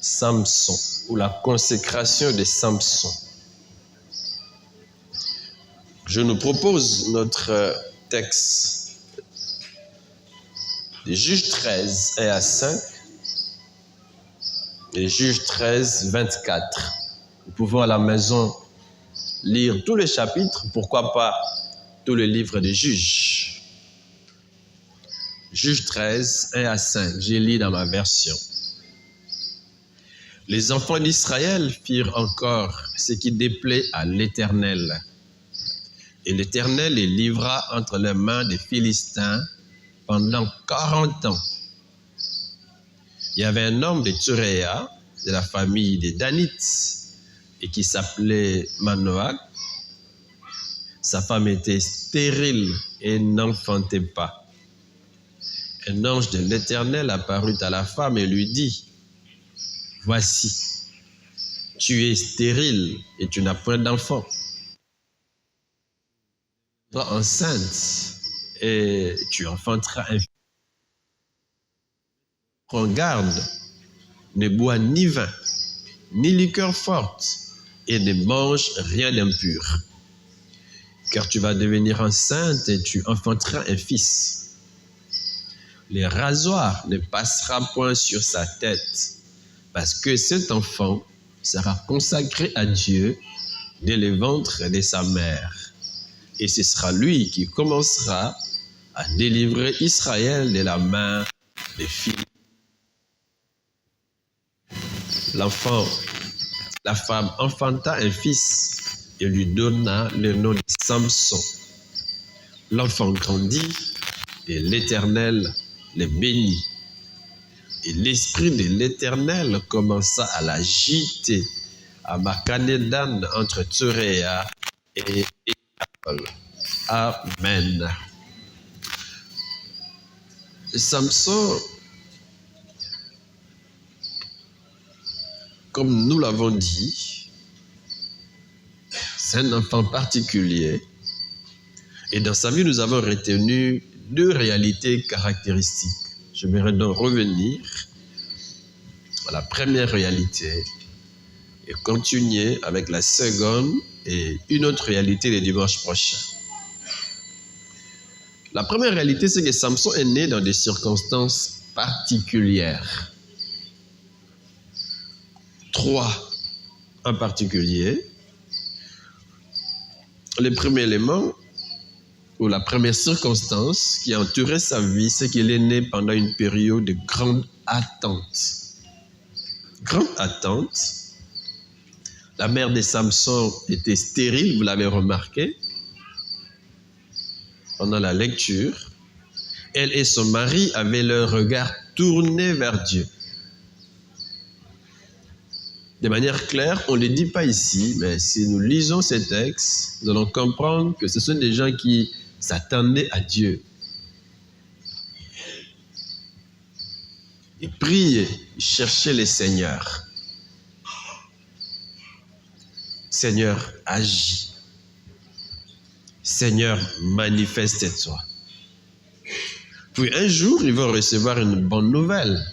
Samson, ou la consécration de Samson. Je nous propose notre texte de Juges 13, 1 à 5, et Juges 13, 24. Nous pouvons à la maison lire tous les chapitres, pourquoi pas tout le livre des Juges. Juges 13, 1 à 5, j'ai lu dans ma version. Les enfants d'Israël firent encore ce qui déplaît à l'Éternel. Et l'Éternel les livra entre les mains des Philistins pendant 40 ans. Il y avait un homme de Tsuréa, de la famille des Danites, et qui s'appelait Manoach. Sa femme était stérile et n'enfantait pas. Un ange de l'Éternel apparut à la femme et lui dit, « Voici, tu es stérile et tu n'as point d'enfant. Tu seras enceinte et tu enfanteras un fils. Prends garde, ne bois ni vin, ni liqueur forte, et ne mange rien d'impur. Car tu vas devenir enceinte et tu enfanteras un fils. Le rasoir ne passera point sur sa tête, parce que cet enfant sera consacré à Dieu dès le ventre de sa mère. Et ce sera lui qui commencera à délivrer Israël de la main des filles. La femme enfanta un fils et lui donna le nom de Samson. L'enfant grandit et l'Éternel le bénit. Et l'esprit de l'Éternel commença à l'agiter à Machanédan entre Tsuréa et École. Amen. Samson, comme nous l'avons dit, c'est un enfant particulier. Et dans sa vie, nous avons retenu deux réalités caractéristiques. J'aimerais donc revenir à la première réalité et continuer avec la seconde et une autre réalité le dimanche prochain. La première réalité, c'est que Samson est né dans des circonstances particulières. 3 en particulier. Le premier élément, ou la première circonstance qui a entouré sa vie, c'est qu'il est né pendant une période de grande attente. Grande attente. La mère de Samson était stérile, vous l'avez remarqué, pendant la lecture. Elle et son mari avaient leur regard tourné vers Dieu. De manière claire, on ne le dit pas ici, mais si nous lisons ces textes, nous allons comprendre que ce sont des gens qui s'attendaient à Dieu. Ils priaient, ils cherchaient le Seigneur. Seigneur, agis. Seigneur, manifeste-toi. Puis un jour, ils vont recevoir une bonne nouvelle.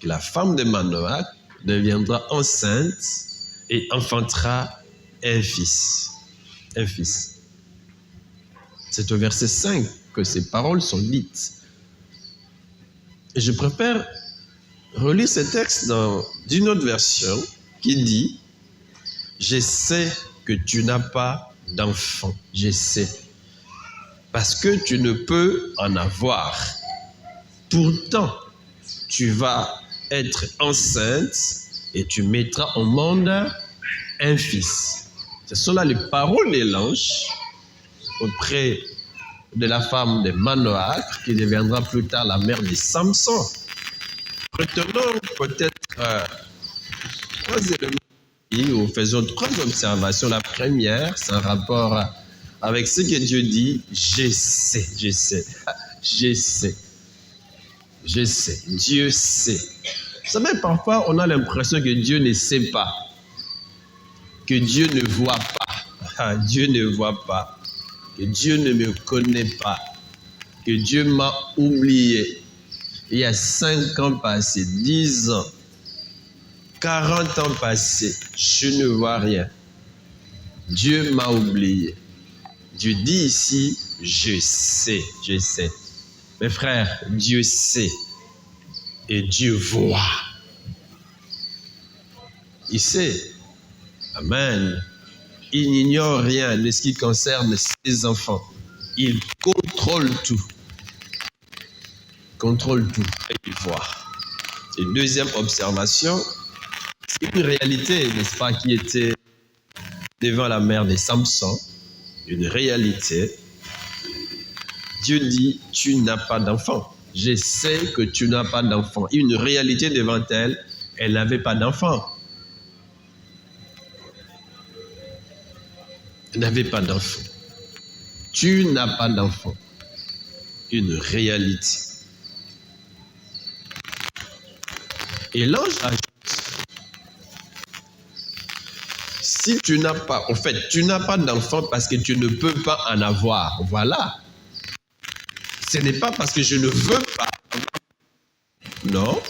Que la femme de Manoach deviendra enceinte et enfantera un fils. Un fils. C'est au verset 5 que ces paroles sont dites. Et je préfère relire ce texte dans une autre version qui dit « Je sais que tu n'as pas d'enfant. Je sais. Parce que tu ne peux en avoir. Pourtant, tu vas être enceinte et tu mettras au monde un fils. » Ce sont là les paroles de l'ange auprès de la femme de Manoach, qui deviendra plus tard la mère de Samson. Retenons peut-être 3 éléments ou faisons 3 observations. La première, c'est un rapport avec ce que Dieu dit. Je sais, je sais, je sais, je sais, Dieu sait. Vous savez, parfois, on a l'impression que Dieu ne sait pas, que Dieu ne voit pas, Dieu ne voit pas, que Dieu ne me connaît pas, que Dieu m'a oublié. Il y a 5 ans passés, 10 ans, 40 ans passés, je ne vois rien. Dieu m'a oublié. Dieu dit ici, je sais, je sais. Mes frères, Dieu sait et Dieu voit. Il sait. Amen. Il n'ignore rien de ce qui concerne ses enfants. Il contrôle tout. Contrôle tout et il voit. Et deuxième observation, c'est une réalité, n'est-ce pas, qui était devant la mère de Samson. Une réalité. Dieu dit, tu n'as pas d'enfant. Je sais que tu n'as pas d'enfant. Une réalité devant elle, elle n'avait pas d'enfant. Elle n'avait pas d'enfant. Tu n'as pas d'enfant. Une réalité. Et l'ange ajoute, si tu n'as pas, en fait, tu n'as pas d'enfant parce que tu ne peux pas en avoir. Voilà. Ce n'est pas parce que je ne veux pas. Non.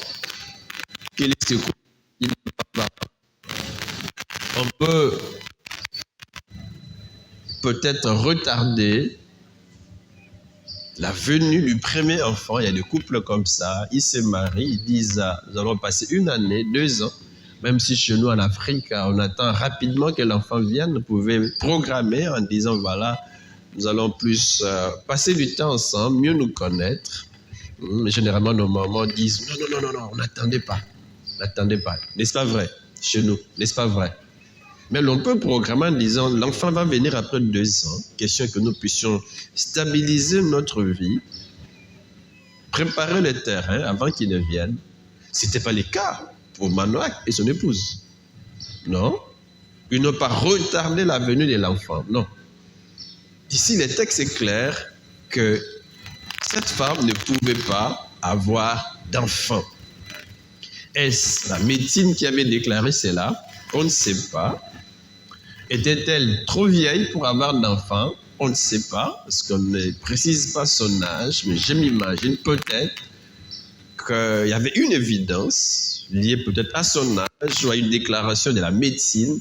Quel est ce coup? On peut peut-être retarder la venue du premier enfant. Il y a des couples comme ça. Ils se marient, ils disent, nous allons passer 1 année, 2 ans. Même si chez nous en Afrique, on attend rapidement que l'enfant vienne, vous pouvez programmer en disant, voilà, nous allons plus passer du temps ensemble, mieux nous connaître. Généralement, nos mamans disent, non, n'attendez pas. N'attendez pas. N'est-ce pas vrai? Chez nous, n'est-ce pas vrai? Mais l'on peut programmer en disant, l'enfant va venir après 2 ans. Question que nous puissions stabiliser notre vie, préparer le terrain avant qu'il ne vienne. Ce n'était pas le cas pour Manoach et son épouse. Non. Ils n'ont pas retardé la venue de l'enfant. Non. Ici, le texte est clair que cette femme ne pouvait pas avoir d'enfant. Est-ce la médecine qui avait déclaré cela? On ne sait pas. Était-elle trop vieille pour avoir d'enfant? On ne sait pas, parce qu'on ne précise pas son âge, mais je m'imagine peut-être qu'il y avait une évidence liée peut-être à son âge ou à une déclaration de la médecine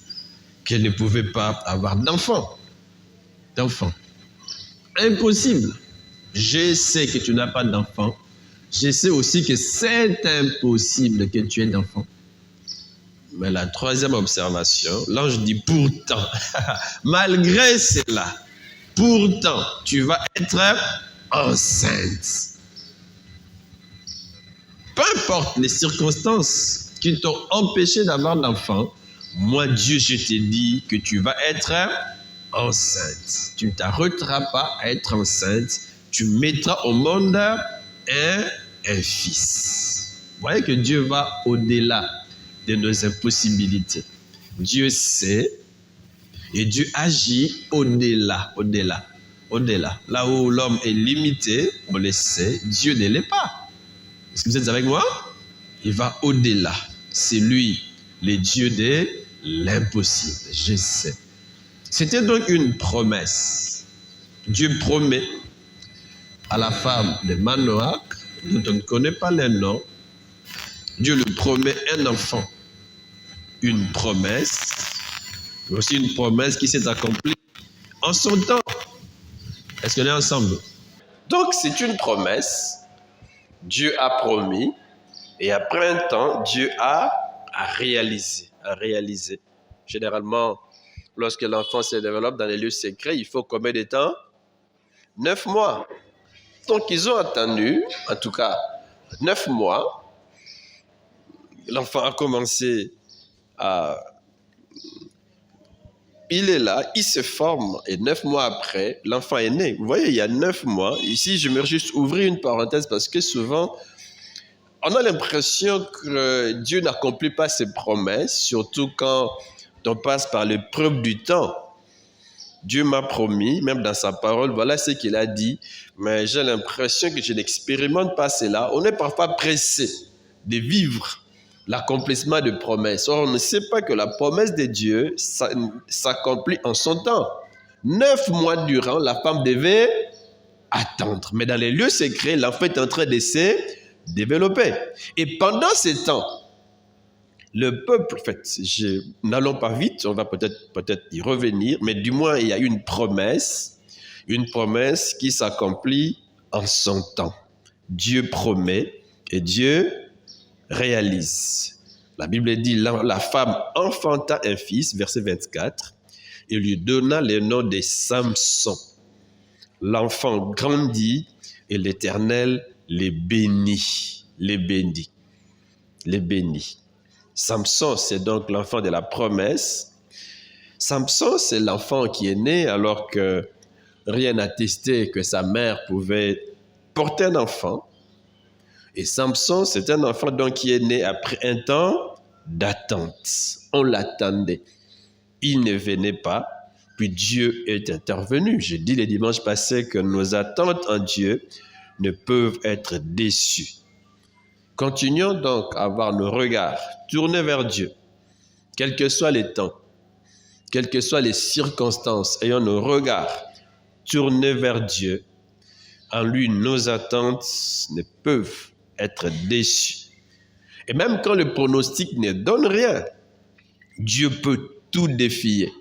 qu'elle ne pouvait pas avoir d'enfant. Impossible. Je sais que tu n'as pas d'enfant. Je sais aussi que c'est impossible que tu aies d'enfant. Mais la troisième observation, l'ange dit pourtant, malgré cela, pourtant, tu vas être enceinte. Peu importe les circonstances qui t'ont empêché d'avoir d'enfant, moi Dieu, je te dis que tu vas être enceinte. Tu ne t'arrêteras pas à être enceinte. Tu mettras au monde un fils. Vous voyez que Dieu va au-delà de nos impossibilités. Dieu sait et Dieu agit au-delà. Là où l'homme est limité, on le sait, Dieu ne l'est pas. Est-ce que vous êtes avec moi? Il va au-delà. C'est lui, le Dieu de l'impossible. Je sais. C'était donc une promesse. Dieu promet à la femme de Manoach, dont on ne connaît pas le nom, Dieu lui promet un enfant. Une promesse, mais aussi une promesse qui s'est accomplie en son temps. Est-ce qu'on est ensemble? Donc c'est une promesse. Dieu a promis et après un temps, Dieu a réalisé. Généralement, lorsque l'enfant se développe dans les lieux secrets, il faut combien de temps? 9 mois. Donc ils ont attendu, en tout cas 9 mois. L'enfant a commencé à... Il est là, il se forme et 9 mois après, l'enfant est né. Vous voyez, il y a 9 mois. Ici, je vais juste ouvrir une parenthèse parce que souvent, on a l'impression que Dieu n'accomplit pas ses promesses, surtout quand on passe par l'épreuve du temps. Dieu m'a promis, même dans sa parole, voilà ce qu'il a dit, mais j'ai l'impression que je n'expérimente pas cela. On est parfois pressé de vivre l'accomplissement de promesses. Or, on ne sait pas que la promesse de Dieu s'accomplit en son temps. 9 mois durant, la femme devait attendre. Mais dans les lieux secrets, l'enfant est en train de se développer. Et pendant ce temps, Le peuple, en fait, n'allons pas vite, on va peut-être y revenir, mais du moins, il y a une promesse qui s'accomplit en son temps. Dieu promet et Dieu réalise. La Bible dit, la femme enfanta un fils, verset 24, et lui donna le nom de Samson. L'enfant grandit et l'Éternel les bénit. Les bénit. Les bénit. Samson, c'est donc l'enfant de la promesse. Samson, c'est l'enfant qui est né alors que rien n'attestait que sa mère pouvait porter un enfant. Et Samson, c'est un enfant donc qui est né après un temps d'attente. On l'attendait. Il ne venait pas, puis Dieu est intervenu. J'ai dit le dimanche passé que nos attentes en Dieu ne peuvent être déçues. Continuons donc à avoir nos regards tournés vers Dieu, quels que soient les temps, quelles que soient les circonstances, ayons nos regards tournés vers Dieu. En lui, nos attentes ne peuvent être déçues. Et même quand le pronostic ne donne rien, Dieu peut tout défier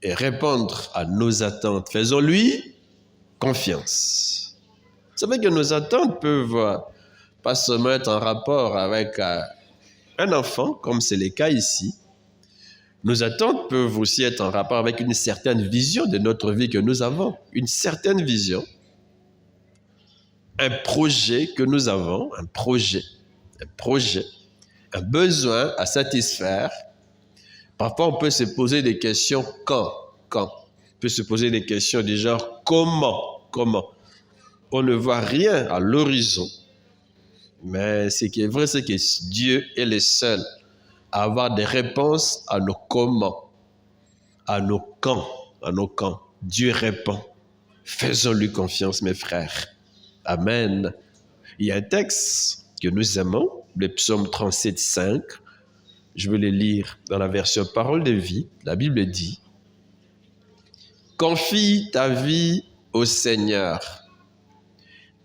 et répondre à nos attentes. Faisons-lui confiance. Vous savez que nos attentes peuvent pas seulement être en rapport avec un enfant, comme c'est le cas ici. Nos attentes peuvent aussi être en rapport avec une certaine vision de notre vie que nous avons. Une certaine vision. Un projet que nous avons. Un projet. Un besoin à satisfaire. Parfois, on peut se poser des questions quand. On peut se poser des questions du genre comment. On ne voit rien à l'horizon. Mais ce qui est vrai, c'est que Dieu est le seul à avoir des réponses à nos comment, à nos quand. Dieu répond. Faisons-lui confiance, mes frères. Amen. Il y a un texte que nous aimons, le psaume 37, 5. Je vais le lire dans la version Parole de vie. La Bible dit, « Confie ta vie au Seigneur.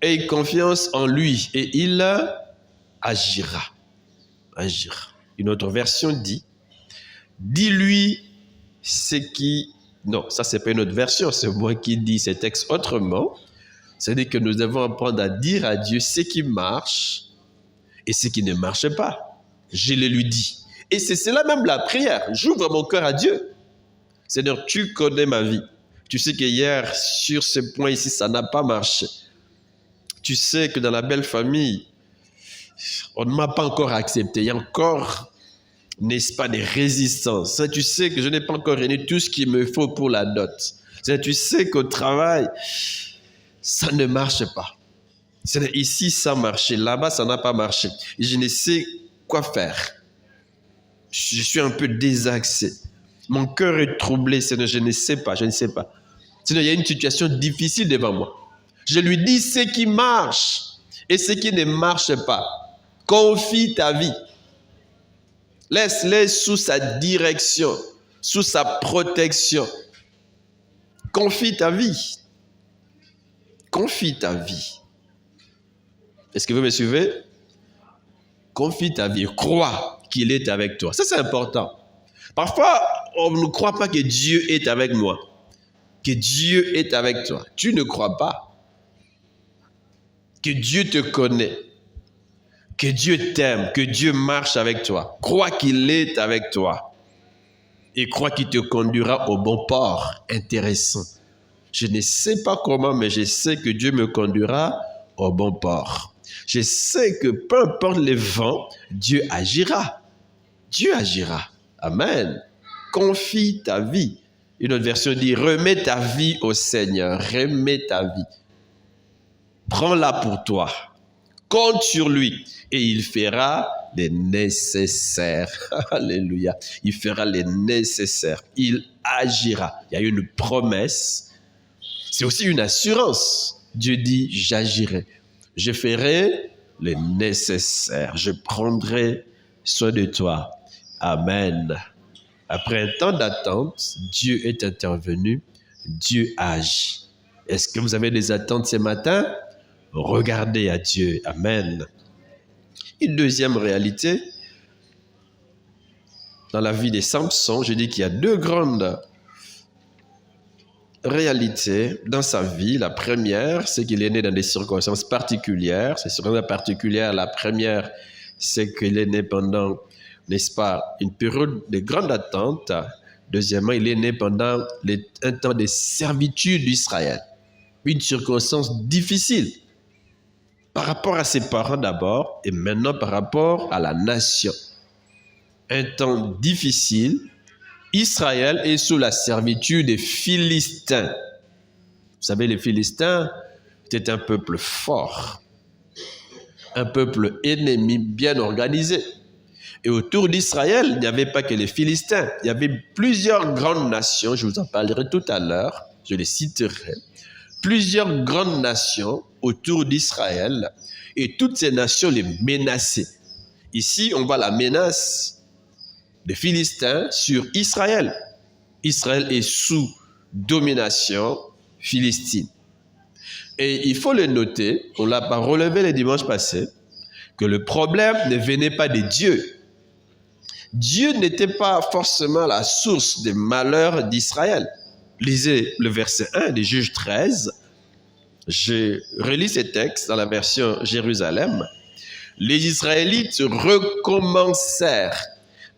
Aie confiance en lui et il agira. » Une autre version dit, « Dis-lui ce qui... » Non, ça c'est pas une autre version, c'est moi qui dis ce texte autrement. C'est-à-dire que nous devons apprendre à dire à Dieu ce qui marche et ce qui ne marche pas. Je le lui dis. Et c'est cela même la prière. J'ouvre mon cœur à Dieu. Seigneur, tu connais ma vie. Tu sais que hier, sur ce point ici, ça n'a pas marché. Tu sais que dans la belle famille, on ne m'a pas encore accepté. Il y a encore, n'est-ce pas, des résistances. Tu sais que je n'ai pas encore réuni tout ce qu'il me faut pour la dot. Tu sais qu'au travail, ça ne marche pas. Ici, ça a marché. Là-bas, ça n'a pas marché. Et je ne sais quoi faire. Je suis un peu désaxé. Mon cœur est troublé. Je ne sais pas. Sinon, il y a une situation difficile devant moi. Je lui dis ce qui marche et ce qui ne marche pas. Confie ta vie. Laisse-les sous sa direction, sous sa protection. Confie ta vie. Confie ta vie. Est-ce que vous me suivez? Confie ta vie. Crois qu'il est avec toi. Ça, c'est important. Parfois, on ne croit pas que Dieu est avec moi. Que Dieu est avec toi. Tu ne crois pas. Que Dieu te connaît. Que Dieu t'aime. Que Dieu marche avec toi. Crois qu'il est avec toi. Et crois qu'il te conduira au bon port. Intéressant. Je ne sais pas comment, mais je sais que Dieu me conduira au bon port. Je sais que peu importe les vents, Dieu agira. Dieu agira. Amen. Confie ta vie. Une autre version dit, remets ta vie au Seigneur. Remets ta vie. Prends-la pour toi. Compte sur lui. Et il fera les nécessaires. Alléluia. Il fera les nécessaires. Il agira. Il y a une promesse. C'est aussi une assurance. Dieu dit, j'agirai. Je ferai le nécessaire. Je prendrai soin de toi. Amen. Après un temps d'attente, Dieu est intervenu. Dieu agit. Est-ce que vous avez des attentes ce matin? Regardez à Dieu. Amen. Une deuxième réalité, dans la vie de Samson, je dis qu'il y a deux grandes réalités dans sa vie. La première, c'est qu'il est né dans des circonstances particulières. Ces circonstances particulières, la première, c'est qu'il est né pendant, n'est-ce pas, une période de grande attente. Deuxièmement, il est né pendant un temps de servitude d'Israël. Une circonstance difficile par rapport à ses parents d'abord et maintenant par rapport à la nation. Un temps difficile, Israël est sous la servitude des Philistins. Vous savez, les Philistins étaient un peuple fort, un peuple ennemi bien organisé. Et autour d'Israël, il n'y avait pas que les Philistins. Il y avait plusieurs grandes nations, je vous en parlerai tout à l'heure, je les citerai. Plusieurs grandes nations autour d'Israël et toutes ces nations les menaçaient. Ici, on voit la menace des Philistins sur Israël. Israël est sous domination philistine. Et il faut le noter, on l'a pas relevé les dimanches passés, que le problème ne venait pas de Dieu. Dieu n'était pas forcément la source des malheurs d'Israël. Lisez le verset 1 des Juges 13. Je relis ces textes dans la version Jérusalem. Les Israélites recommencèrent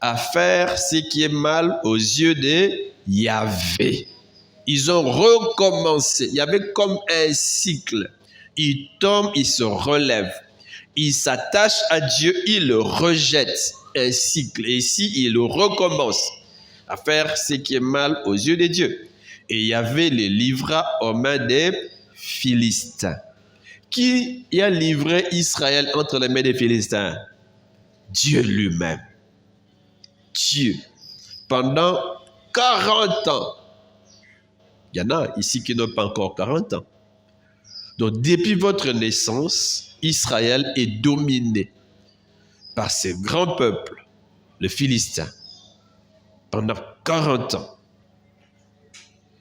à faire ce qui est mal aux yeux de Yahvé. Ils ont recommencé. Il y avait comme un cycle. Ils tombent, ils se relèvent. Ils s'attachent à Dieu, ils le rejettent. Un cycle. Et ici, ils le recommencent à faire ce qui est mal aux yeux de Dieu. Et Yahvé les livra aux mains des Philistins. Qui a livré Israël entre les mains des Philistins? Dieu lui-même. Dieu. Pendant 40 ans. Il y en a ici qui n'ont pas encore 40 ans. Donc, depuis votre naissance, Israël est dominé par ce grand peuple, le Philistin, pendant 40 ans.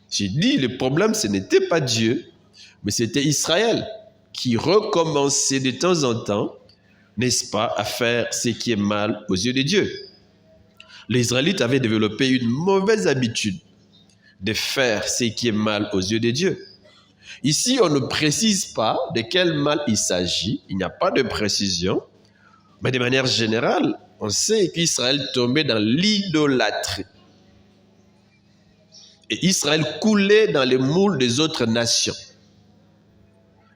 J'ai dit, le problème, ce n'était pas Dieu, mais c'était Israël qui recommençait de temps en temps, n'est-ce pas, à faire ce qui est mal aux yeux de Dieu. Les Israélites avaient développé une mauvaise habitude de faire ce qui est mal aux yeux de Dieu. Ici, on ne précise pas de quel mal il s'agit, il n'y a pas de précision, mais de manière générale, on sait qu'Israël tombait dans l'idolâtrie. Et Israël coulait dans les moules des autres nations.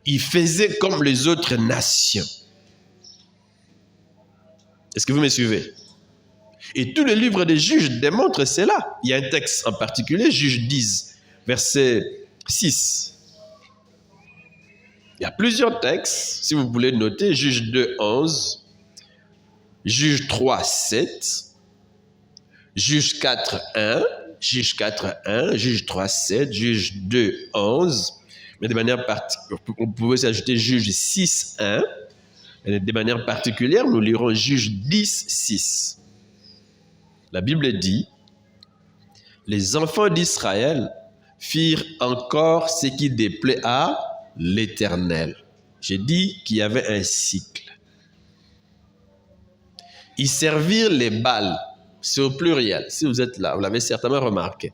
Il faisait comme les autres nations. Est-ce que vous me suivez? Et tout le livre des Juges démontre cela. Il y a un texte en particulier, Juges 10, verset 6. Il y a plusieurs textes, si vous voulez noter, Juges 2, 11, Juges 3, 7, Juges 4, 1, Juges 4, 1, Juges 3, 7, Juges 2, 11. Mais de manière particulière, on pouvait s'ajouter Juges 6, 1. Et de manière particulière, nous lirons Juges 10, 6. La Bible dit, les enfants d'Israël firent encore ce qui déplaît à l'Éternel. J'ai dit qu'il y avait un cycle. Ils servirent les Baals, c'est au pluriel. Si vous êtes là, vous l'avez certainement remarqué.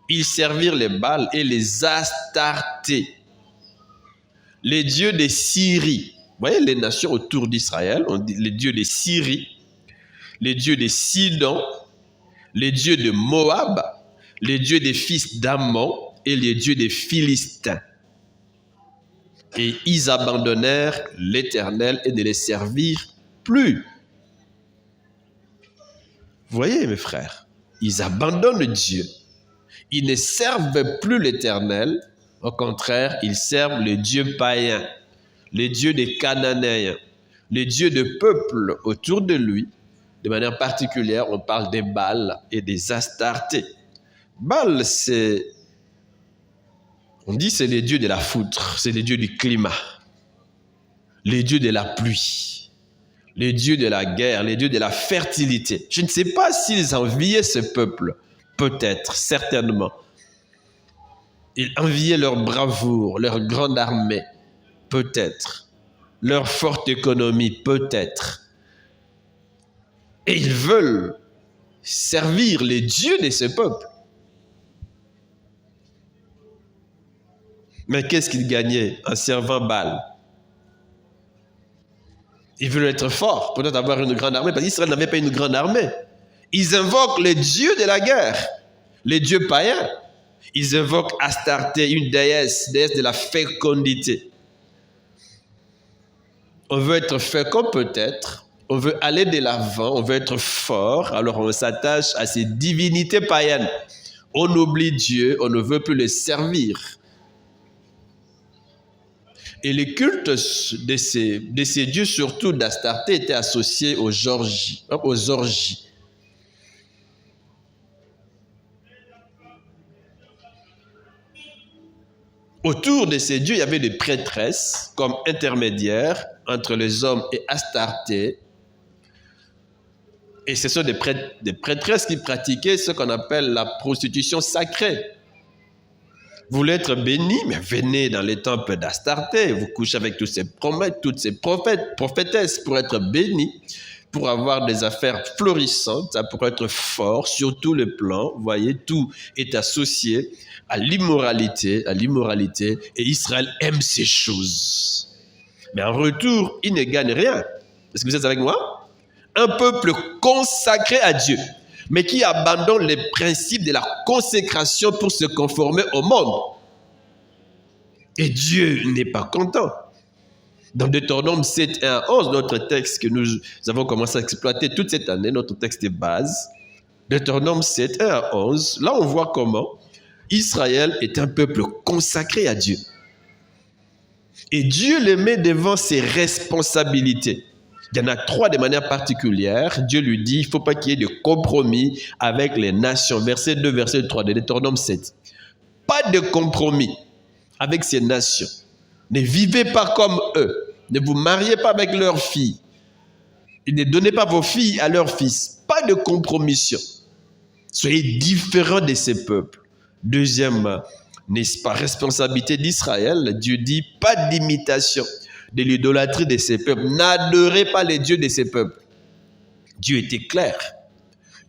Ils servirent les Baals et les Astartés, les dieux des Syrie. Vous voyez les nations autour d'Israël, on dit les dieux des Syrie, les dieux des Sidon, les dieux de Moab, les dieux des fils d'Ammon et les dieux des Philistins. Et ils abandonnèrent l'Éternel et ne les servirent plus. Vous voyez, mes frères, ils abandonnent Dieu. Ils ne servent plus l'Éternel. Au contraire, ils servent les dieux païens, les dieux des Cananéens, les dieux de peuples autour de lui. De manière particulière, on parle des Baals et des Astartés. Baal, on dit c'est les dieux de la foudre, c'est les dieux du climat, les dieux de la pluie, les dieux de la guerre, les dieux de la fertilité. Je ne sais pas s'ils enviaient ce peuple, peut-être, certainement. Ils enviaient leur bravoure, leur grande armée, peut-être, leur forte économie, peut-être. Et ils veulent servir les dieux de ce peuple. Mais qu'est-ce qu'il gagnait en servant Baal? Ils veulent être forts, peut-être avoir une grande armée, parce qu'Israël n'avait pas une grande armée. Ils invoquent les dieux de la guerre, les dieux païens. Ils invoquent Astarté, une déesse de la fécondité. On veut être fécond peut-être, on veut aller de l'avant, on veut être fort, alors on s'attache à ces divinités païennes. On oublie Dieu, on ne veut plus les servir. Et les cultes de ces dieux, surtout d'Astarté, étaient associés aux orgies. Autour de ces dieux, il y avait des prêtresses comme intermédiaires entre les hommes et Astarté. Et ce sont des prêtresses qui pratiquaient ce qu'on appelle la prostitution sacrée. Vous voulez être béni, mais venez dans les temples d'Astarté. Vous couchez avec tous ces prophètes, toutes ces prophétesses pour être béni, pour avoir des affaires florissantes, pour être fort sur tous les plans. Vous voyez, tout est associé à l'immoralité, et Israël aime ces choses. Mais en retour, il ne gagne rien. Est-ce que vous êtes avec moi? Un peuple consacré à Dieu, mais qui abandonne les principes de la consécration pour se conformer au monde. Et Dieu n'est pas content. Dans Deutéronome 7, 1 à 11, notre texte que nous avons commencé à exploiter toute cette année, notre texte de base, Deutéronome 7, 1 à 11, là on voit comment Israël est un peuple consacré à Dieu. Et Dieu le met devant ses responsabilités. Il y en a 3 de manière particulière. Dieu lui dit, il ne faut pas qu'il y ait de compromis avec les nations. Verset 2, verset 3 de Deutéronome 7. Pas de compromis avec ces nations. Ne vivez pas comme eux. Ne vous mariez pas avec leurs filles. Et ne donnez pas vos filles à leurs fils. Pas de compromission. Soyez différents de ces peuples. Deuxième, n'est-ce pas, responsabilité d'Israël. Dieu dit, pas d'imitation de l'idolâtrie de ces peuples. N'adorez pas les dieux de ces peuples. Dieu était clair.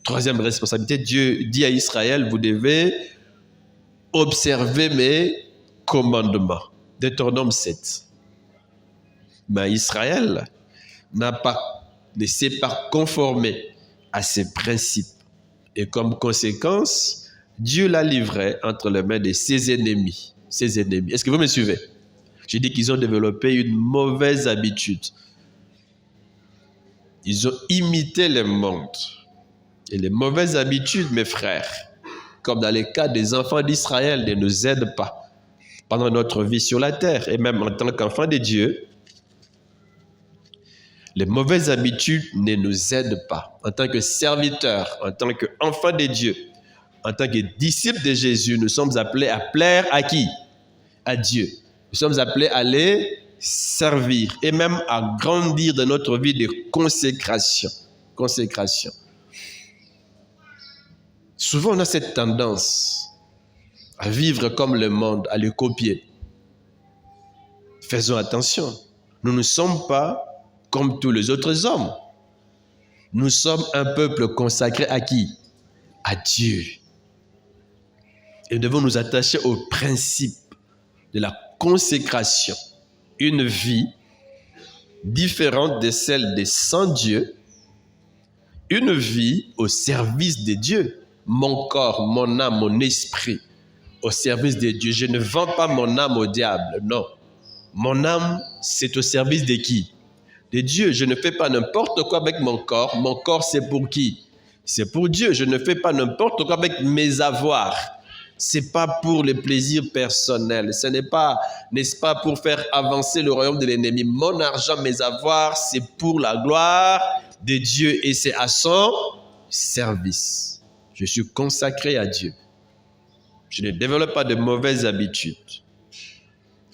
Troisième responsabilité, Dieu dit à Israël, vous devez observer mes commandements. Deutéronome 7. Mais Israël ne s'est pas conformé à ces principes. Et comme conséquence, Dieu l'a livré entre les mains de ses ennemis. Est-ce que vous me suivez? J'ai dit qu'ils ont développé une mauvaise habitude. Ils ont imité le monde. Et les mauvaises habitudes, mes frères, comme dans les cas des enfants d'Israël, ne nous aident pas pendant notre vie sur la terre. Et même en tant qu'enfants de Dieu, les mauvaises habitudes ne nous aident pas. En tant que serviteurs, en tant qu'enfants de Dieu, en tant que disciples de Jésus, nous sommes appelés à plaire à qui? À Dieu. Nous sommes appelés à les servir et même à grandir dans notre vie de consécration. Souvent, on a cette tendance à vivre comme le monde, à le copier. Faisons attention. Nous ne sommes pas comme tous les autres hommes. Nous sommes un peuple consacré à qui? À Dieu. Et nous devons nous attacher au principe de la consécration. Une vie différente de celle des sans-dieux. Une vie au service de Dieu. Mon corps, mon âme, mon esprit au service de Dieu. Je ne vends pas mon âme au diable, non. Mon âme, c'est au service de qui? De Dieu. Je ne fais pas n'importe quoi avec mon corps. Mon corps, c'est pour qui? C'est pour Dieu. Je ne fais pas n'importe quoi avec mes avoirs. Ce n'est pas pour le plaisir personnel. Ce n'est pas, n'est-ce pas, pour faire avancer le royaume de l'ennemi. Mon argent, mes avoirs, c'est pour la gloire de Dieu et c'est à son service. Je suis consacré à Dieu. Je ne développe pas de mauvaises habitudes.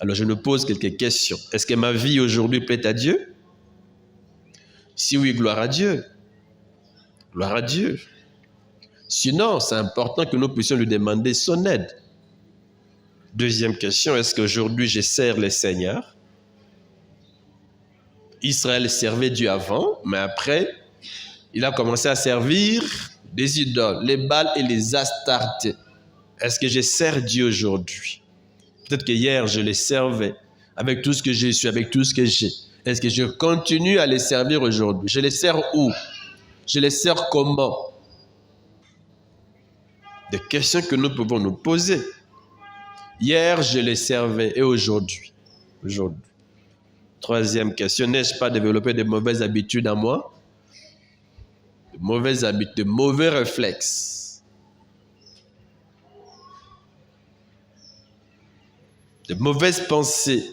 Alors je me pose quelques questions. Est-ce que ma vie aujourd'hui plaît à Dieu? Si oui, gloire à Dieu. Gloire à Dieu. Sinon, c'est important que nous puissions lui demander son aide. Deuxième question, est-ce qu'aujourd'hui je sers le Seigneur? Israël servait Dieu avant, mais après, il a commencé à servir des idoles, les Baals et les Astartés. Est-ce que je sers Dieu aujourd'hui? Peut-être que hier, je les servais avec tout ce que j'ai su, avec tout ce que j'ai. Est-ce que je continue à les servir aujourd'hui? Je les sers où? Je les sers comment? Des questions que nous pouvons nous poser. Hier, je les servais et aujourd'hui? Aujourd'hui. Troisième question, n'ai-je pas développé de mauvaises habitudes à moi? De mauvaises habitudes, de mauvais réflexes. De mauvaises pensées.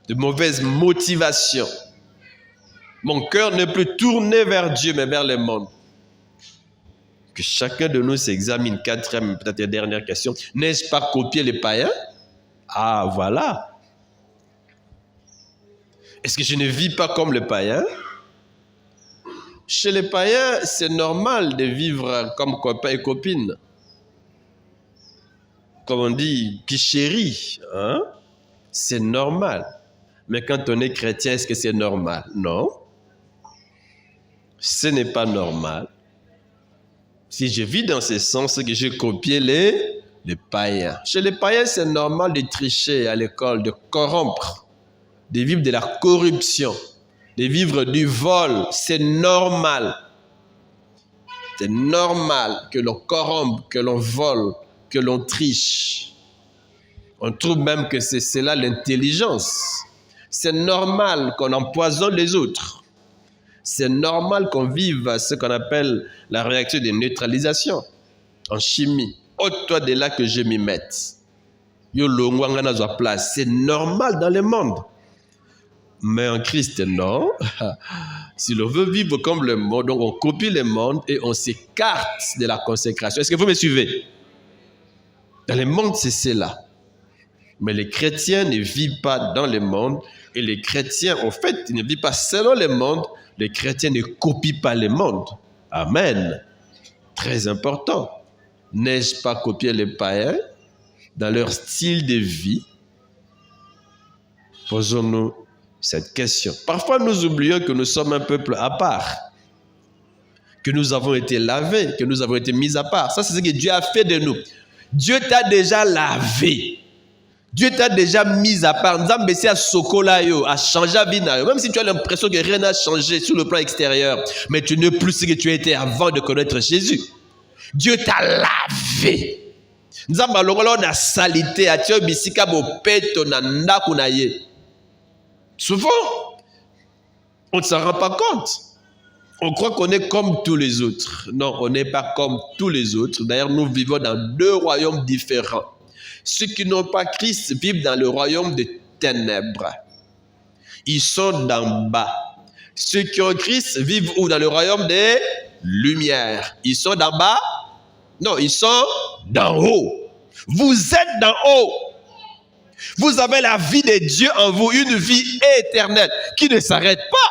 De mauvaises motivations. Mon cœur n'est plus tourné vers Dieu, mais vers le monde. Que chacun de nous s'examine. Quatrième, peut-être dernière question. N'ai-je pas copié les païens? Ah, voilà. Est-ce que je ne vis pas comme les païens? Chez les païens, c'est normal de vivre comme copains et copines. Comme on dit, qui chérit. Hein? C'est normal. Mais quand on est chrétien, est-ce que c'est normal? Non. Ce n'est pas normal. Si je vis dans ce sens, c'est que j'ai copié les païens. Chez les païens, c'est normal de tricher à l'école, de corrompre, de vivre de la corruption, de vivre du vol. C'est normal. C'est normal que l'on corrompe, que l'on vole, que l'on triche. On trouve même que c'est cela l'intelligence. C'est normal qu'on empoisonne les autres. C'est normal qu'on vive ce qu'on appelle la réaction de neutralisation en chimie. Ôte-toi de là que je m'y mette. C'est normal dans le monde. Mais en Christ, non. Si l'on veut vivre comme le monde, donc on copie le monde et on s'écarte de la consécration. Est-ce que vous me suivez? Dans le monde, c'est cela. Mais les chrétiens ne vivent pas dans le monde. Et les chrétiens, en fait, ils ne vivent pas selon le monde. Les chrétiens ne copient pas le monde. Amen. Très important. N'ai-je pas copié les païens dans leur style de vie? Posons-nous cette question. Parfois, nous oublions que nous sommes un peuple à part, que nous avons été lavés, que nous avons été mis à part. Ça, c'est ce que Dieu a fait de nous. Dieu t'a déjà lavé. Dieu t'a déjà mis à part. Même si tu as l'impression que rien n'a changé sur le plan extérieur, mais tu n'es plus ce que tu étais avant de connaître Jésus. Dieu t'a lavé. Souvent, on ne s'en rend pas compte. On croit qu'on est comme tous les autres. Non, on n'est pas comme tous les autres. D'ailleurs, nous vivons dans deux royaumes différents. Ceux qui n'ont pas Christ vivent dans le royaume des ténèbres. Ils sont d'en bas. Ceux qui ont Christ vivent où? Dans le royaume des lumières. Ils sont d'en bas? Non, ils sont d'en haut. Vous êtes d'en haut. Vous avez la vie de Dieu en vous, une vie éternelle qui ne s'arrête pas.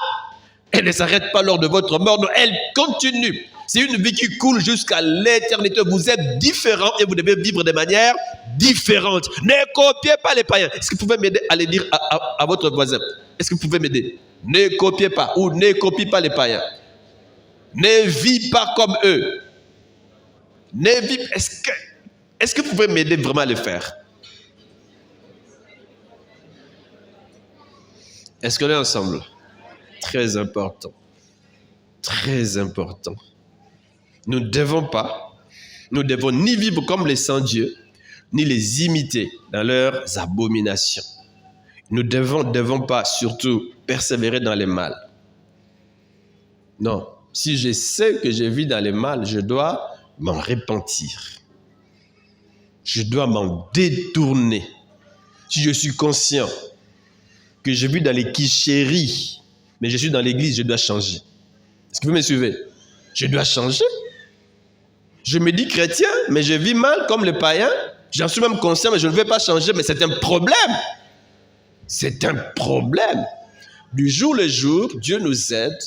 Elle ne s'arrête pas lors de votre mort, non, elle continue. C'est une vie qui coule jusqu'à l'éternité. Vous êtes différents et vous devez vivre de manière différente. Ne copiez pas les païens. Est-ce que vous pouvez m'aider à le dire à votre voisin? Est-ce que vous pouvez m'aider? Ne copiez pas ou ne copie pas les païens. Ne vis pas comme eux. Est-ce que vous pouvez m'aider vraiment à le faire? Est-ce qu'on est ensemble? Très important. Très important. Nous ne devons ni vivre comme les sans-dieux, ni les imiter dans leurs abominations. Nous ne devons pas surtout persévérer dans le mal. Non, si je sais que je vis dans le mal, je dois m'en repentir. Je dois m'en détourner. Si je suis conscient que je vis dans les quicheries, mais je suis dans l'église, je dois changer. Est-ce que vous me suivez? Je dois changer. Je me dis chrétien, mais je vis mal comme les païens. J'en suis même conscient, mais je ne veux pas changer. Mais c'est un problème. C'est un problème. Du jour le jour, Dieu nous aide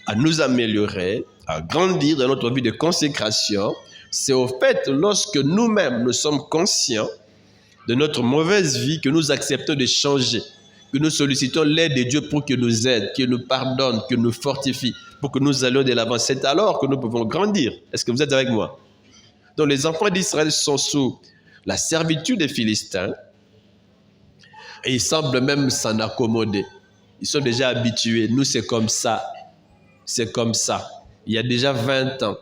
à nous améliorer, à grandir dans notre vie de consécration. C'est au fait, lorsque nous-mêmes nous sommes conscients de notre mauvaise vie, que nous acceptons de changer, que nous sollicitons l'aide de Dieu pour qu'il nous aide, qu'il nous pardonne, qu'il nous fortifie, pour que nous allions de l'avant. C'est alors que nous pouvons grandir. Est-ce que vous êtes avec moi? Donc les enfants d'Israël sont sous la servitude des Philistins et ils semblent même s'en accommoder. Ils sont déjà habitués. Nous, c'est comme ça. C'est comme ça. Il y a déjà 20 ans,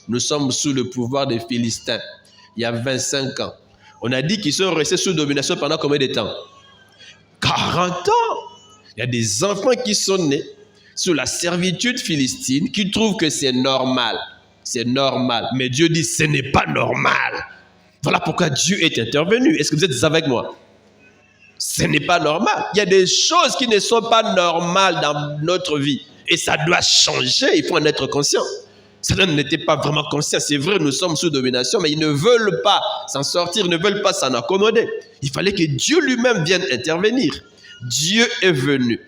nous sommes sous le pouvoir des Philistins. Il y a 25 ans. On a dit qu'ils sont restés sous domination pendant combien de temps? 40 ans. Il y a des enfants qui sont nés sous la servitude philistine qui trouvent que c'est normal. C'est normal. Mais Dieu dit ce n'est pas normal. Voilà pourquoi Dieu est intervenu. Est-ce que vous êtes avec moi? Ce n'est pas normal. Il y a des choses qui ne sont pas normales dans notre vie. Et ça doit changer. Il faut en être conscient. Certains n'étaient pas vraiment conscients. C'est vrai, nous sommes sous domination, mais ils ne veulent pas s'en sortir, ils ne veulent pas s'en accommoder. Il fallait que Dieu lui-même vienne intervenir. Dieu est venu.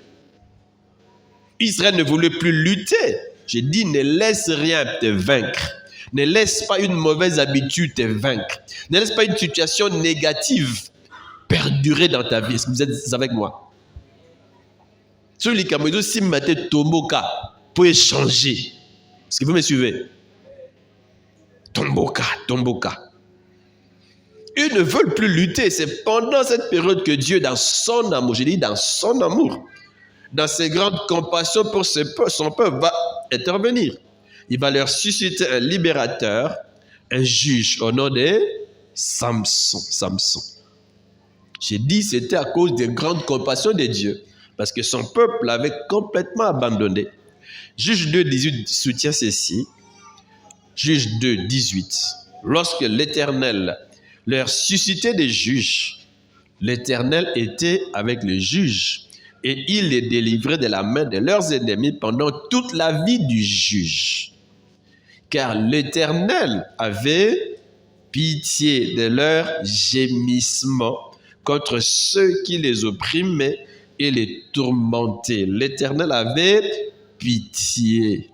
Israël ne voulait plus lutter. J'ai dit, ne laisse rien te vaincre. Ne laisse pas une mauvaise habitude te vaincre. Ne laisse pas une situation négative perdurer dans ta vie. Est-ce que vous êtes avec moi? Sur les caméras, si maté tomboka pour échanger. Est-ce que vous me suivez? Tomboka. Ils ne veulent plus lutter. C'est pendant cette période que Dieu, dans son amour, j'ai dit dans son amour, dans ses grandes compassions pour son peuple, va intervenir. Il va leur susciter un libérateur, un juge au nom de Samson. J'ai dit c'était à cause des grandes compassions de Dieu, parce que son peuple l'avait complètement abandonné. Juge 2,18 soutient ceci. Juge 2,18. Lorsque l'Éternel leur suscitait des juges, l'Éternel était avec les juges et il les délivrait de la main de leurs ennemis pendant toute la vie du juge. Car l'Éternel avait pitié de leurs gémissements contre ceux qui les opprimaient et les tourmentaient. L'Éternel avait pitié,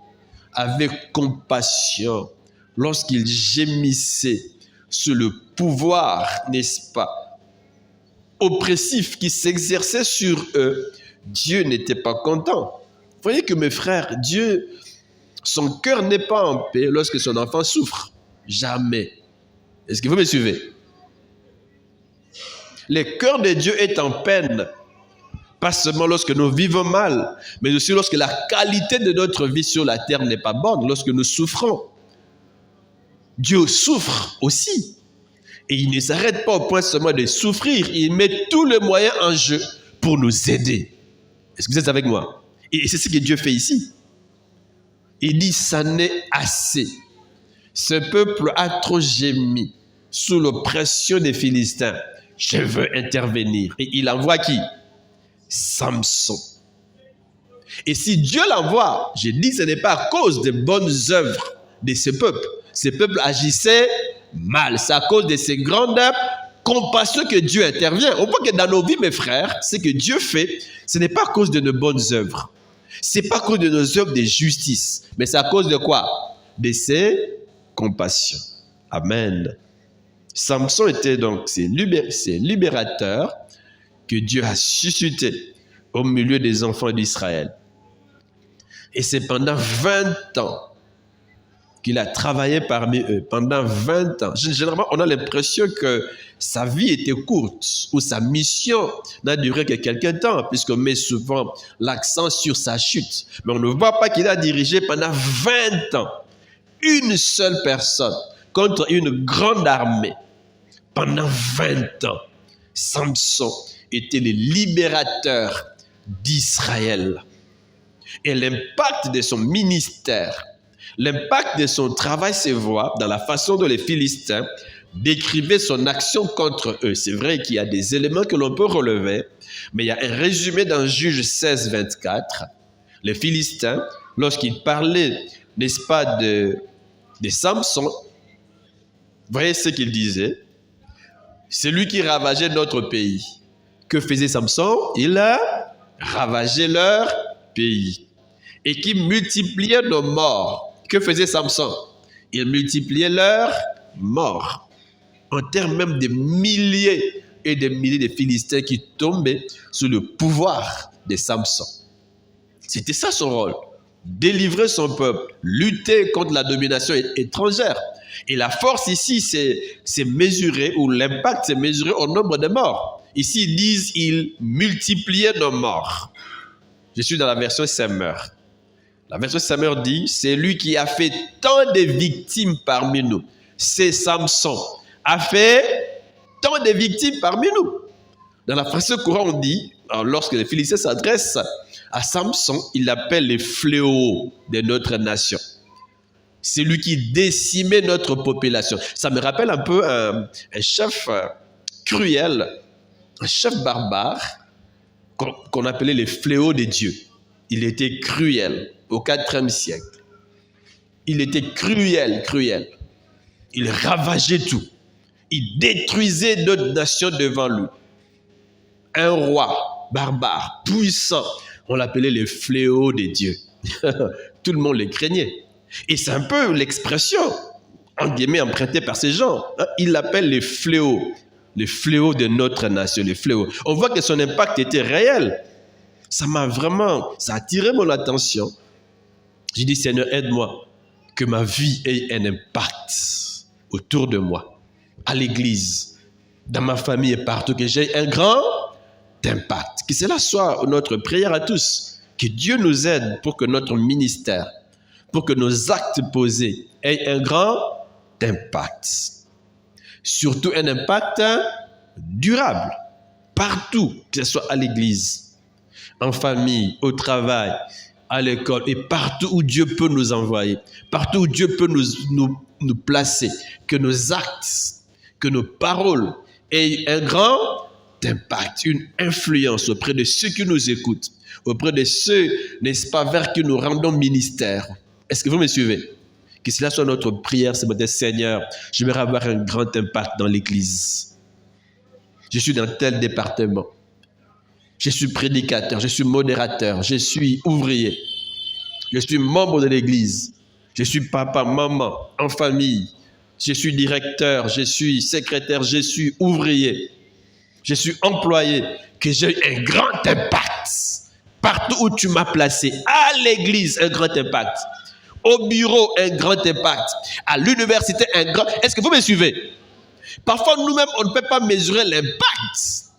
avait compassion lorsqu'ils gémissaient sous le pouvoir, n'est-ce pas, oppressif qui s'exerçait sur eux. Dieu n'était pas content. Vous voyez que mes frères, Dieu, son cœur n'est pas en paix lorsque son enfant souffre. Jamais. Est-ce que vous me suivez? Le cœur de Dieu est en peine. Pas seulement lorsque nous vivons mal, mais aussi lorsque la qualité de notre vie sur la terre n'est pas bonne, lorsque nous souffrons. Dieu souffre aussi. Et il ne s'arrête pas au point seulement de souffrir. Il met tous les moyens en jeu pour nous aider. Est-ce que vous êtes avec moi? Et c'est ce que Dieu fait ici. Il dit, ça n'est assez. Ce peuple a trop gémi sous l'oppression des Philistins. Je veux intervenir. Et il envoie qui? Samson. Et si Dieu l'envoie, j'ai dit, ce n'est pas à cause des bonnes œuvres de ce peuple. Ce peuple agissait mal. C'est à cause de ces grandes compassions que Dieu intervient. On voit que dans nos vies, mes frères, ce que Dieu fait, ce n'est pas à cause de nos bonnes œuvres. Ce n'est pas à cause de nos œuvres de justice. Mais c'est à cause de quoi? De ses compassions. Amen. Samson était donc ces libérateurs que Dieu a suscité au milieu des enfants d'Israël. Et c'est pendant 20 ans qu'il a travaillé parmi eux. Pendant 20 ans. Généralement, on a l'impression que sa vie était courte ou sa mission n'a duré que quelques temps, puisqu'on met souvent l'accent sur sa chute. Mais on ne voit pas qu'il a dirigé pendant 20 ans une seule personne contre une grande armée. Pendant 20 ans, Samson était le libérateur d'Israël. Et l'impact de son ministère, l'impact de son travail se voit dans la façon dont les Philistins décrivaient son action contre eux. C'est vrai qu'il y a des éléments que l'on peut relever, mais il y a un résumé dans Juge 16, 24. Les Philistins, lorsqu'ils parlaient, n'est-ce pas, de Samson, voyez ce qu'ils disaient. C'est lui qui ravageait notre pays. Que faisait Samson? Il a ravagé leur pays. Et qui multipliait nos morts. Que faisait Samson? Il multipliait leurs morts. En termes même de milliers et des milliers de Philistins qui tombaient sous le pouvoir de Samson. C'était ça son rôle. Délivrer son peuple, lutter contre la domination étrangère. Et la force ici, c'est mesuré, ou l'impact, c'est mesuré au nombre de morts. Ici, ils disent, ils multipliaient nos morts. Je suis dans la version Semeur. La version Semeur dit, c'est lui qui a fait tant de victimes parmi nous. C'est Samson. A fait tant de victimes parmi nous. Dans la version courante, on dit, alors, lorsque les Philistins s'adressent à Samson, il l'appelle le fléau de notre nation. C'est lui qui décimait notre population. Ça me rappelle un peu un chef cruel, un chef barbare qu'on appelait le fléau des dieux. Il était cruel au IVe siècle. Il était cruel. Il ravageait tout. Il détruisait notre nation devant lui. Un roi barbare, puissant, on l'appelait le fléau des dieux. Tout le monde le craignait. Et c'est un peu l'expression, en guillemets, empruntée par ces gens. Il l'appelle le fléau de notre nation, le fléau. On voit que son impact était réel. Ça a attiré mon attention. J'ai dit, Seigneur, aide-moi, que ma vie ait un impact autour de moi, à l'église, dans ma famille et partout, que j'ai un grand impact. Que cela soit notre prière à tous. Que Dieu nous aide pour que notre ministère, pour que nos actes posés aient un grand impact. Surtout un impact durable. Partout, que ce soit à l'église, en famille, au travail, à l'école et partout où Dieu peut nous envoyer, partout où Dieu peut nous placer, que nos actes, que nos paroles aient un grand impact, une influence auprès de ceux qui nous écoutent, auprès de ceux, n'est-ce pas, vers qui nous rendons ministère. Est-ce que vous me suivez? Que cela soit notre prière ce matin. Seigneur, j'aimerais avoir un grand impact dans l'église. Je suis dans tel département. Je suis prédicateur, je suis modérateur, je suis ouvrier. Je suis membre de l'église. Je suis papa, maman, en famille. Je suis directeur, je suis secrétaire, je suis ouvrier. Je suis employé. Que j'ai un grand impact. Partout où tu m'as placé. À l'église, un grand impact. Au bureau, un grand impact. À l'université, un grand... Est-ce que vous me suivez? Parfois, nous-mêmes, on ne peut pas mesurer l'impact.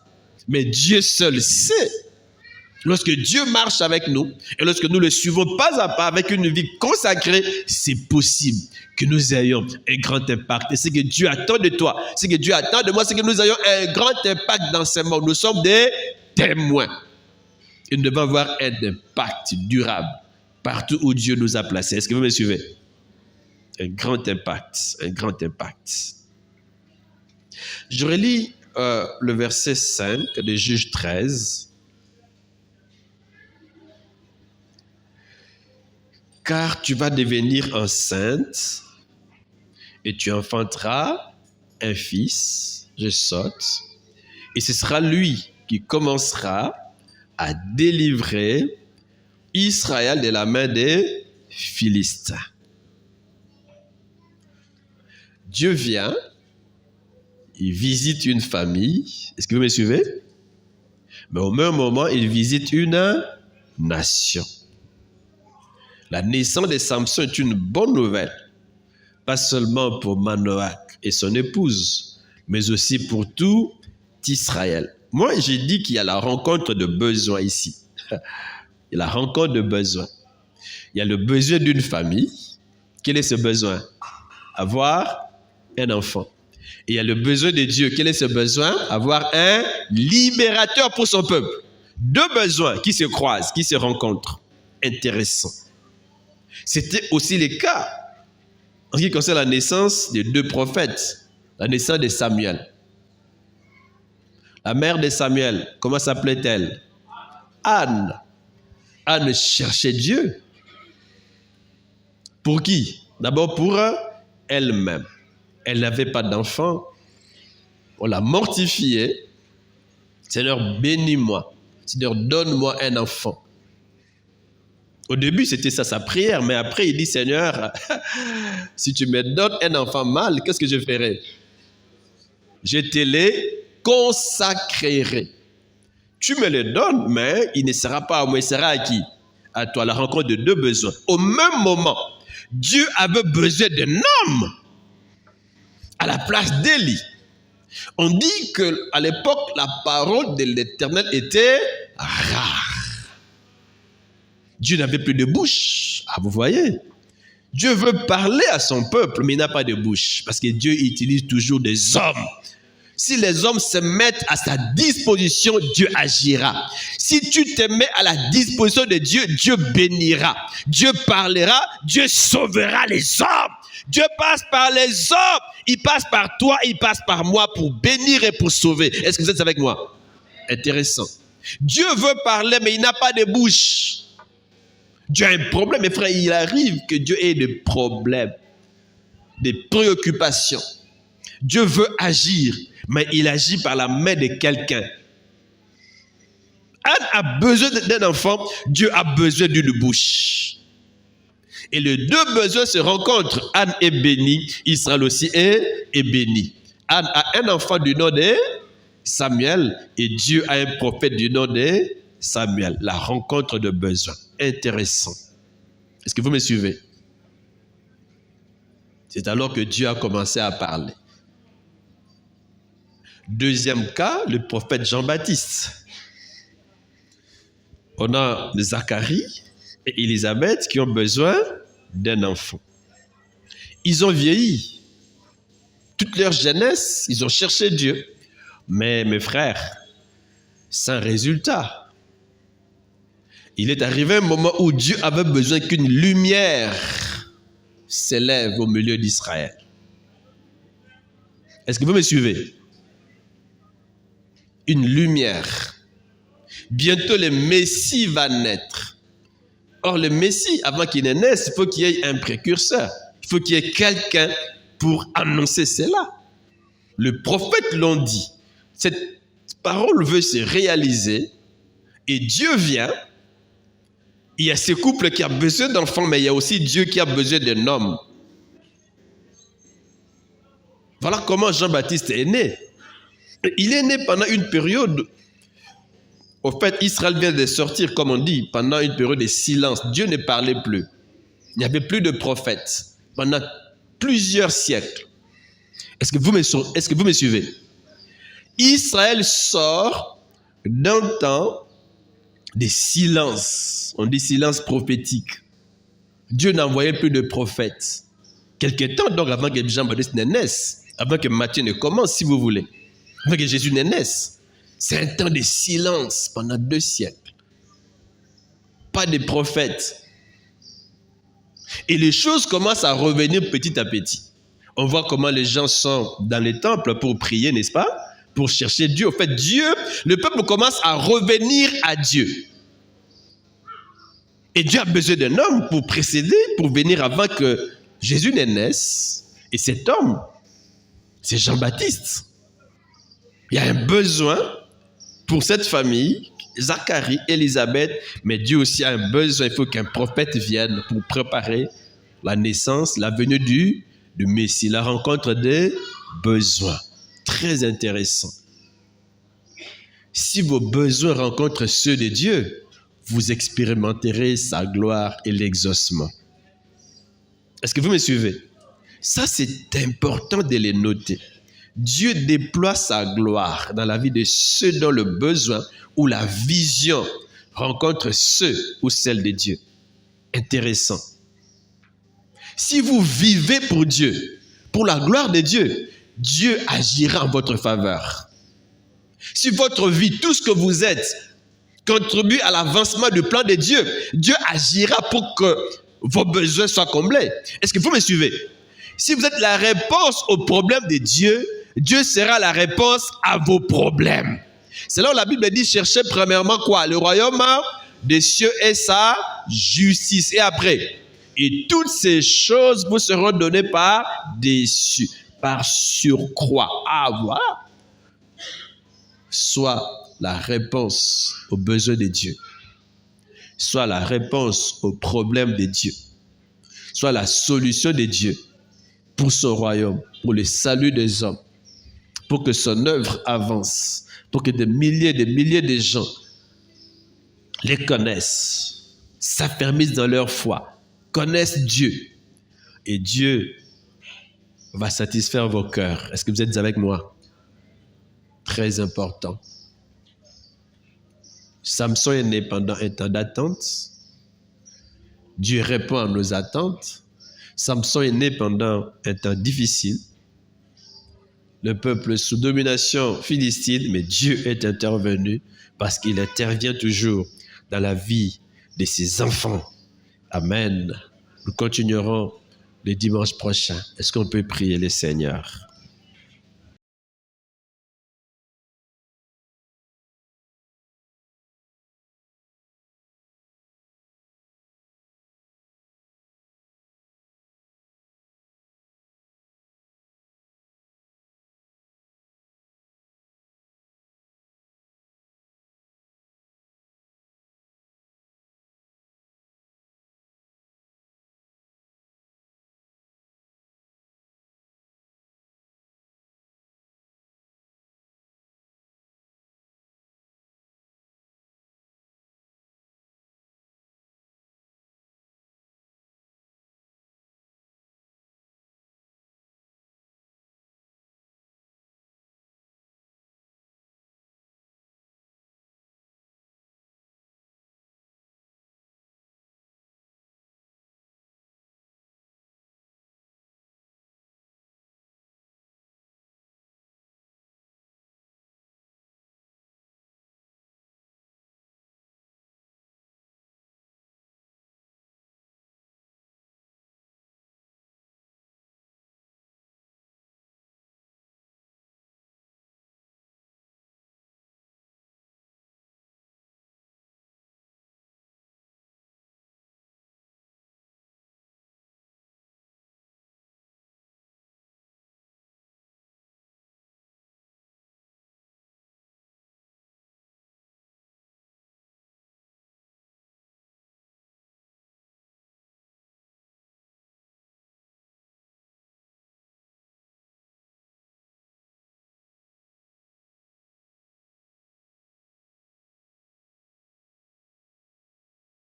Mais Dieu seul sait. Lorsque Dieu marche avec nous, et lorsque nous le suivons pas à pas avec une vie consacrée, c'est possible que nous ayons un grand impact. Et c'est que Dieu attend de toi, c'est que Dieu attend de moi, c'est que nous ayons un grand impact dans ce monde. Nous sommes des témoins. Et nous devons avoir un impact durable partout où Dieu nous a placés. Est-ce que vous me suivez? Un grand impact, un grand impact. Je relis le verset 5 de Juge 13. Car tu vas devenir enceinte et tu enfanteras un fils, je saute, et ce sera lui qui commencera à délivrer Israël de la main des Philistins. Dieu vient, il visite une famille. Est-ce que vous me suivez? Mais au même moment, il visite une nation. La naissance de Samson est une bonne nouvelle, pas seulement pour Manoach et son épouse, mais aussi pour tout Israël. Moi, j'ai dit qu'il y a la rencontre de besoins ici. Il y a la rencontre de besoins. Il y a le besoin d'une famille. Quel est ce besoin? Avoir un enfant. Et il y a le besoin de Dieu. Quel est ce besoin? Avoir un libérateur pour son peuple. Deux besoins qui se croisent, qui se rencontrent. Intéressant. C'était aussi le cas en ce qui concerne la naissance des deux prophètes, la naissance de Samuel. La mère de Samuel, comment s'appelait-elle? Anne. Anne cherchait Dieu. Pour qui? D'abord pour elle-même. Elle n'avait pas d'enfant. On l'a mortifiée. Seigneur, bénis-moi. Seigneur, donne-moi un enfant. Au début, c'était ça sa prière, mais après, il dit, Seigneur, si tu me donnes un enfant mâle, qu'est-ce que je ferai? Je te les consacrerai. Tu me le donnes, mais il ne sera pas à moi, il sera à qui? À toi, la rencontre de deux besoins. Au même moment, Dieu avait besoin d'un homme à la place d'Élie. On dit qu'à l'époque, la parole de l'Éternel était rare. Dieu n'avait plus de bouche. Ah, vous voyez? Dieu veut parler à son peuple, mais il n'a pas de bouche. Parce que Dieu utilise toujours des hommes. Si les hommes se mettent à sa disposition, Dieu agira. Si tu te mets à la disposition de Dieu, Dieu bénira. Dieu parlera, Dieu sauvera les hommes. Dieu passe par les hommes. Il passe par toi, il passe par moi pour bénir et pour sauver. Est-ce que vous êtes avec moi? Intéressant. Dieu veut parler, mais il n'a pas de bouche. Dieu a un problème, mes frères. Il arrive que Dieu ait des problèmes, des préoccupations. Dieu veut agir, mais il agit par la main de quelqu'un. Anne a besoin d'un enfant, Dieu a besoin d'une bouche. Et les deux besoins se rencontrent. Anne est bénie, Israël aussi est béni. Anne a un enfant du nom de Samuel et Dieu a un prophète du nom de Samuel. La rencontre de besoins. Intéressant. Est-ce que vous me suivez? C'est alors que Dieu a commencé à parler. Deuxième cas, le prophète Jean-Baptiste. On a Zacharie et Élisabeth qui ont besoin d'un enfant. Ils ont vieilli. Toute leur jeunesse, ils ont cherché Dieu. Mais mes frères, sans résultat. Il est arrivé un moment où Dieu avait besoin qu'une lumière s'élève au milieu d'Israël. Est-ce que vous me suivez? Une lumière. Bientôt le Messie va naître. Or le Messie, avant qu'il ne naisse, il faut qu'il y ait un précurseur. Il faut qu'il y ait quelqu'un pour annoncer cela. Le prophète l'ont dit. Cette parole veut se réaliser et Dieu vient. Il y a ce couple qui a besoin d'enfants, mais il y a aussi Dieu qui a besoin d'un homme. Voilà comment Jean-Baptiste est né. Il est né pendant une période. Au fait, Israël vient de sortir, comme on dit, pendant une période de silence. Dieu ne parlait plus. Il n'y avait plus de prophètes pendant plusieurs siècles. Est-ce que vous me suivez? Israël sort d'un temps de silence. On dit silence prophétique. Dieu n'envoyait plus de prophètes. Quelque temps donc avant que Jean-Baptiste ne naisse, avant que Matthieu ne commence, si vous voulez, avant que Jésus ne naisse. C'est un temps de silence pendant 2 siècles. Pas de prophètes. Et les choses commencent à revenir petit à petit. On voit comment les gens sont dans les temples pour prier, n'est-ce pas? Pour chercher Dieu. En fait, Dieu, le peuple commence à revenir à Dieu. Et Dieu a besoin d'un homme pour précéder, pour venir avant que Jésus ne naisse. Et cet homme, c'est Jean-Baptiste. Il y a un besoin pour cette famille, Zacharie, Élisabeth, mais Dieu aussi a un besoin. Il faut qu'un prophète vienne pour préparer la naissance, la venue du Messie, la rencontre des besoins. Très intéressant. Si vos besoins rencontrent ceux de Dieu, vous expérimenterez sa gloire et l'exaucement. Est-ce que vous me suivez? Ça, c'est important de les noter. Dieu déploie sa gloire dans la vie de ceux dont le besoin ou la vision rencontre ceux ou celles de Dieu. Intéressant. Si vous vivez pour Dieu, pour la gloire de Dieu, Dieu agira en votre faveur. Si votre vie, tout ce que vous êtes, contribue à l'avancement du plan de Dieu, Dieu agira pour que vos besoins soient comblés. Est-ce que vous me suivez? Si vous êtes la réponse aux problèmes de Dieu, Dieu sera la réponse à vos problèmes. C'est là où la Bible dit, cherchez premièrement quoi? Le royaume des cieux et sa justice. Et après, et toutes ces choses vous seront données par dessus, par surcroît. Ah, voilà. Soit la réponse aux besoins de Dieu, soit la réponse aux problèmes de Dieu, soit la solution de Dieu pour son royaume, pour le salut des hommes, pour que son œuvre avance, pour que des milliers de gens les connaissent, s'affermissent dans leur foi, connaissent Dieu. Et Dieu va satisfaire vos cœurs. Est-ce que vous êtes avec moi? Très important. Samson est né pendant un temps d'attente. Dieu répond à nos attentes. Samson est né pendant un temps difficile. Le peuple sous domination philistine, mais Dieu est intervenu parce qu'il intervient toujours dans la vie de ses enfants. Amen. Nous continuerons le dimanche prochain. Est-ce qu'on peut prier le Seigneur?